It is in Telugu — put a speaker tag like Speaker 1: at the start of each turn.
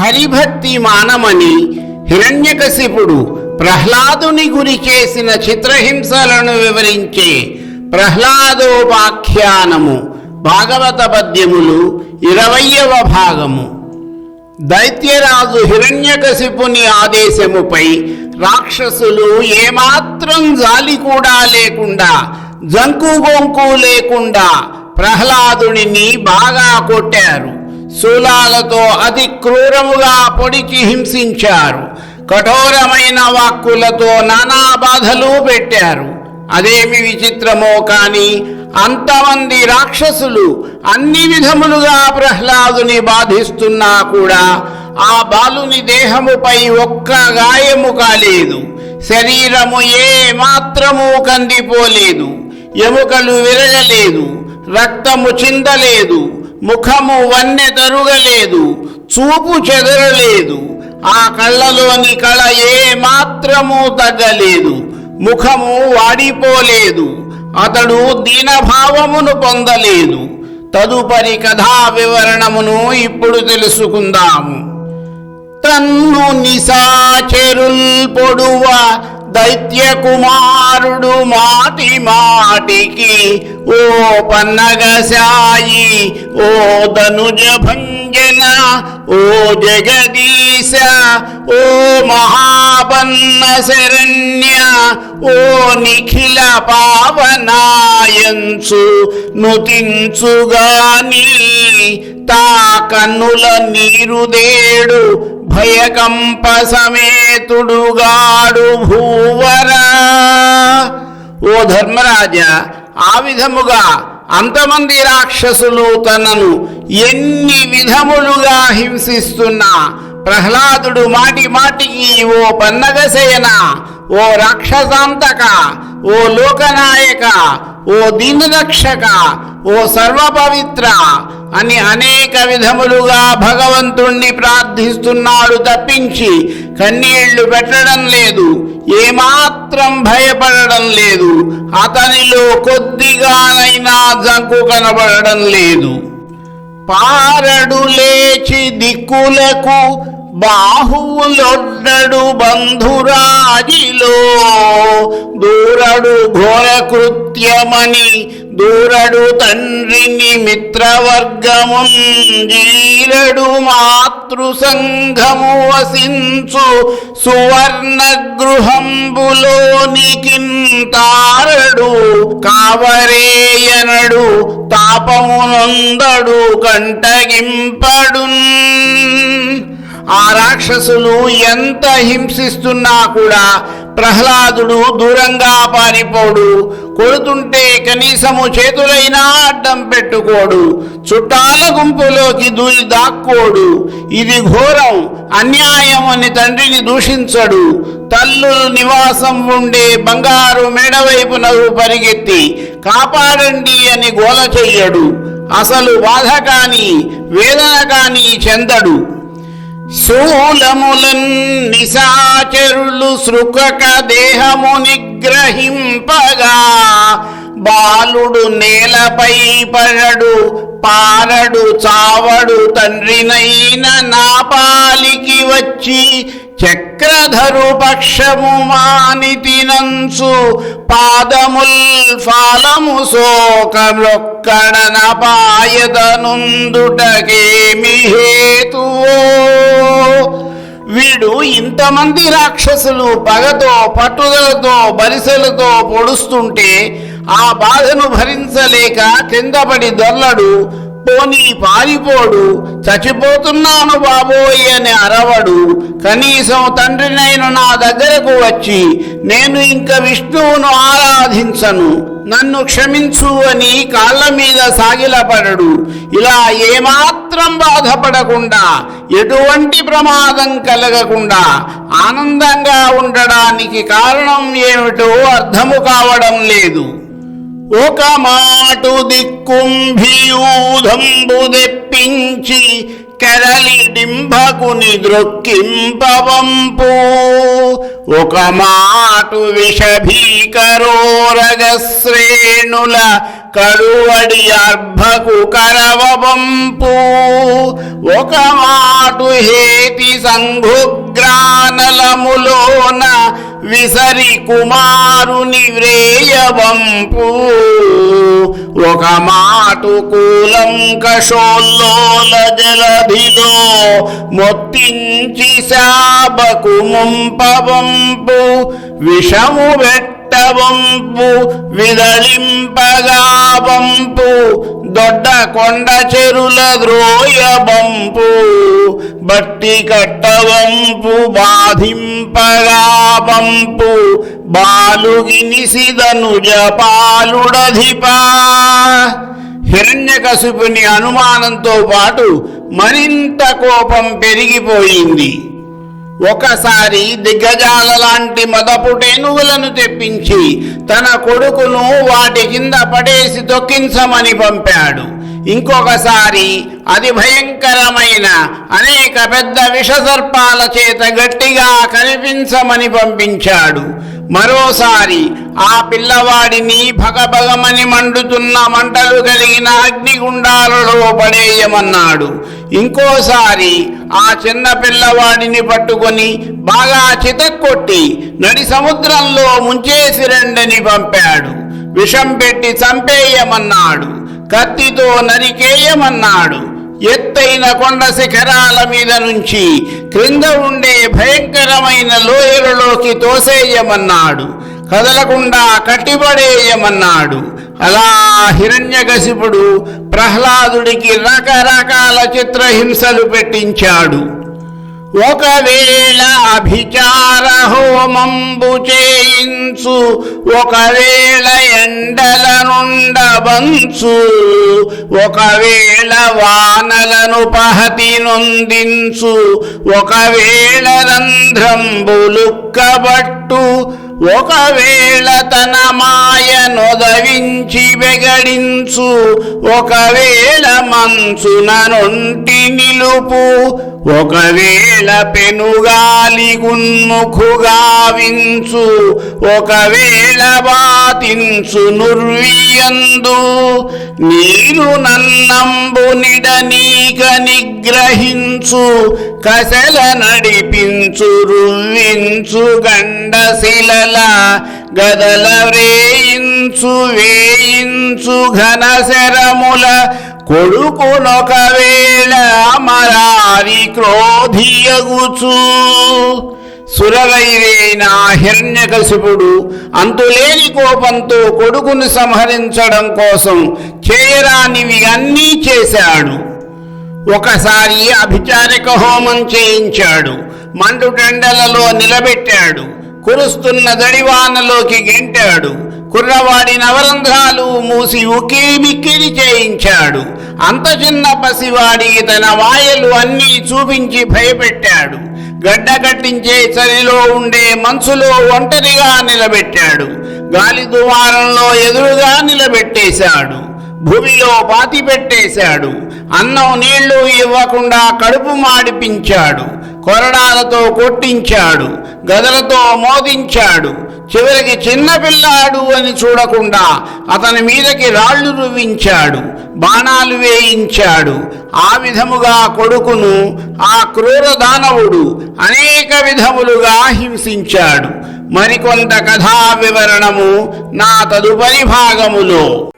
Speaker 1: హరిభక్తి మానమని హిరణ్యకశిపుడు ప్రహ్లాదుని గురి చేసిన చిత్రహింసలను వివరించే ప్రహ్లాదోపాఖ్యానము భాగవత పద్యములు 20వ భాగము. దైత్యరాజు హిరణ్యకశిపుని ఆదేశముపై రాక్షసులు ఏమాత్రం జాలి కూడా లేకుండా, జంకుగొంకు లేకుండా ప్రహ్లాదుని బాగా కొట్టారు. శూలాలతో అతి క్రూరముగా పొడిచి హింసించారు. కఠోరమైన వాక్కులతో నానా బాధలు పెట్టారు. అదేమి విచిత్రమో కాని అంతమంది రాక్షసులు అన్ని విధములుగా ప్రహ్లాదుని బాధిస్తున్నా కూడా ఆ బాలుని దేహముపై ఒక్క గాయము కాలేదు. శరీరము ఏ మాత్రము కందిపోలేదు. ఎముకలు విరగలేదు. రక్తము చిందలేదు. ముఖము వన్నె తరుగలేదు. చూపు చెదరలేదు. ఆ కళ్ళలోని కళ ఏ మాత్రము తగ్గలేదు. ముఖము వాడిపోలేదు. అతడు దీనభావమును పొందలేదు. తదుపరి కథా వివరణమును ఇప్పుడు తెలుసుకుందాము. తన్ను నిశాచరుల్ పొడువ దైత్య కుమారుడు మాటి మాటికి, ఓ పన్నగశాయి, ఓ ధనుజ భంజన, ఓ జగదీశ, ఓ మహాపన్న శరణ్య, ఓ నిఖిల పావనాయంచు నుతించుగాని, తా కన్నుల నీరుదేడు భయకంప సమేతుడుగాడు భూవరా. ఓ ధర్మరాజా, ఆ విధముగా అంతమంది రాక్షసులు తనను ఎన్ని విధములుగా హింసిస్తున్నా ప్రహ్లాదుడు మాటి మాటికి, ఓ పన్నగశయన, ఓ రాక్షసాంతక, ఓ లోకనాయక, ఓ దీనరక్షక, ఓ సర్వపవిత్ర అని అనేక విధములుగా భగవంతుణ్ణి ప్రార్థిస్తున్నాడు తప్పించి కన్నీళ్లు పెట్టడం లేదు. ఏమాత్రం భయపడడం లేదు. అతనిలో కొద్దిగానైనా జంకు కనబడడం లేదు. పారడు లేచి దిక్కులకు బాహువులొడ్డడు బంధురాజిలో, దూరడు ఘోర కృత్యమని దూరడు తండ్రిని మిత్రవర్గమున్, జీరడు మాతృ సంఘము వసించు సువర్ణ గృహంబులోనికింతారడు, కావరేయనడు తాపమునొందడు కంటగింపడున్. ఆ రాక్షసులు ఎంత హింసిస్తున్నా కూడా ప్రహ్లాదుడు దూరంగా పారిపోడు. కొడుతుంటే కనీసము చేతులైనా అడ్డం పెట్టుకోడు. చుట్టాల గుంపులోకి దూరి దాక్కోడు. ఇది ఘోరం, అన్యాయం అని తండ్రిని దూషించడు. తల్లులు నివాసం ఉండే బంగారు మేడవైపునకు పరిగెత్తి కాపాడండి అని గోల చెయ్యడు. అసలు బాధ కాని వేదన కాని చెందడు. శూలములన్ నిశాచరులు సృకక దేహము నిగ్రహింపగా, బాలుడు నేలపై పడడు, పారడు, చావడు. తండ్రినైన నా పాలికి వచ్చి చక్రధరు పక్షము మానితినంచు, పాదముల్ ఫాలము శోకమొక్కడన పాయదనుందుటకేమి హేతువో. వీడు ఇంతమంది రాక్షసులు పగతో, పట్టుదలతో, బరిసెలతో పొడుస్తుంటే ఆ బాధను భరించలేక కిందపడి దొర్లడు. పోనీ పారిపోడు. చచ్చిపోతున్నాను బాబోయ్ అని అరవడు. కనీసం తండ్రినైన నా దగ్గరకు వచ్చి, నేను ఇంక విష్ణువును ఆరాధించను, నన్ను క్షమించు అని కాళ్ళ మీద సాగిలపడడు. ఇలా ఏమాత్రం బాధపడకుండా, ఎటువంటి ప్రమాదం కలగకుండా ఆనందంగా ఉండడానికి కారణం ఏమిటో అర్థము కావడం లేదు. ఒక మాటు దిక్కుంభియూధంబు తెప్పించి కెరలి డింభకుని ద్రొక్కింపవంపు, ఒక మాటు విషభీకరోరగశ్రేణుల కరువడి అర్భకు కరవవంపు, ఒక మాటు హేతి సంఘుగ్రానలములోన విసరి కుమారుని వ్రేయవంపు ఒక మాటు కూలంకషోల్లోల జలధిలో మొత్తించి శాబకు ముంపవంపు విషము వంపు విదళింపగా వంపు దొడ్డ కొండ చెరుల ద్రోయ వంపు బట్టి కట్టవంపు బాధింపగా వంపు బాలుగినిసిదను జపాలుడధిపా. హిరణ్యకశిపుని అనుమానంతో పాటు మరింత కోపం పెరిగిపోయింది. ఒకసారి దిగ్గజాల లాంటి మదపుటేనుగులను తెప్పించి తన కొడుకును వాటి కింద పడేసి తొక్కించమని పంపాడు. ఇంకొకసారి అతి భయంకరమైన అనేక పెద్ద విషసర్పాల చేత గట్టిగా కనిపించమని పంపించాడు. మరోసారి ఆ పిల్లవాడిని భగభగమని మండుతున్న మంటలు కలిగిన అగ్నిగుండాలలో పడేయమన్నాడు. ఇంకోసారి ఆ చిన్న పిల్లవాడిని పట్టుకొని బాగా చితక్కొట్టి నడి సముద్రంలో ముంచేసి రండని పంపాడు. విషం పెట్టి చంపేయమన్నాడు. కత్తితో నరికేయమన్నాడు. ఎత్తైన కొండ శిఖరాల మీద నుంచి క్రింద ఉండే భయంకరమైన లోయలలోకి తోసేయమన్నాడు. కదలకుండా కట్టిపడేయమన్నాడు. అలా హిరణ్యకశిపుడు ప్రహ్లాదుడికి రకరకాల చిత్రహింసలు పెట్టించాడు. ఒకవేళ అభిచార హోమంబు చేయించు, ఒకవేళ ఎండల నుండబంచు, ఒకవేళ వానలను పహతి నొందించు, ఒకవేళ రంధ్రంబులుక్కబట్టు, ఒకవేళ తన మాయ నొదవించి వెగడించు, ఒకవేళ మంచున నొంటి నిలుపు, ఒకవేళ పెనుగాలి గున్ముఖుగావించు, ఒకవేళ బాతించు నుర్వియందు, నీరు నన్నంబు నిడనీక నిగ్రహించు, కసల నడిపించు రువ్వించు గండశిలల గదల వ్రేయించు వేయించు ఘనశరముల కొడుకునొకవేళ అమరారి క్రోధియగుచు. సురవైరైన హిరణ్యకశిపుడు అంతులేని కోపంతో కొడుకును సంహరించడం కోసం చేయరానివి అన్నీ చేశాడు. ఒకసారి అభిచారిక హోమం చేయించాడు. మండుటెండలలో నిలబెట్టాడు. కురుస్తున్న దడివానలోకి గెంటాడు. కుర్రవాడి నవరంధ్రాలు మూసి ఉక్కిరి బిక్కిరి చేయించాడు. అంత చిన్న పసివాడికి తన మాయలు అన్నీ చూపించి భయపెట్టాడు. గడ్డ కట్టించే చలిలో ఉండే మంచులో ఒంటరిగా నిలబెట్టాడు. గాలి దుమారంలో ఎదురుగా నిలబెట్టేశాడు. భూమిలో పాతి పెట్టేశాడు. అన్నం నీళ్లు ఇవ్వకుండా కడుపు మాడిపించాడు. కొరడాలతో కొట్టించాడు. గదలతో మోదించాడు. చివరికి చిన్నపిల్లాడు అని చూడకుండా అతని మీదకి రాళ్లు రువ్వించాడు. బాణాలు వేయించాడు. ఆ విధముగా కొడుకును ఆ క్రూర దానవుడు అనేక విధములుగా హింసించాడు. మరికొంత కథా వివరణము నా తదుపరి భాగములో.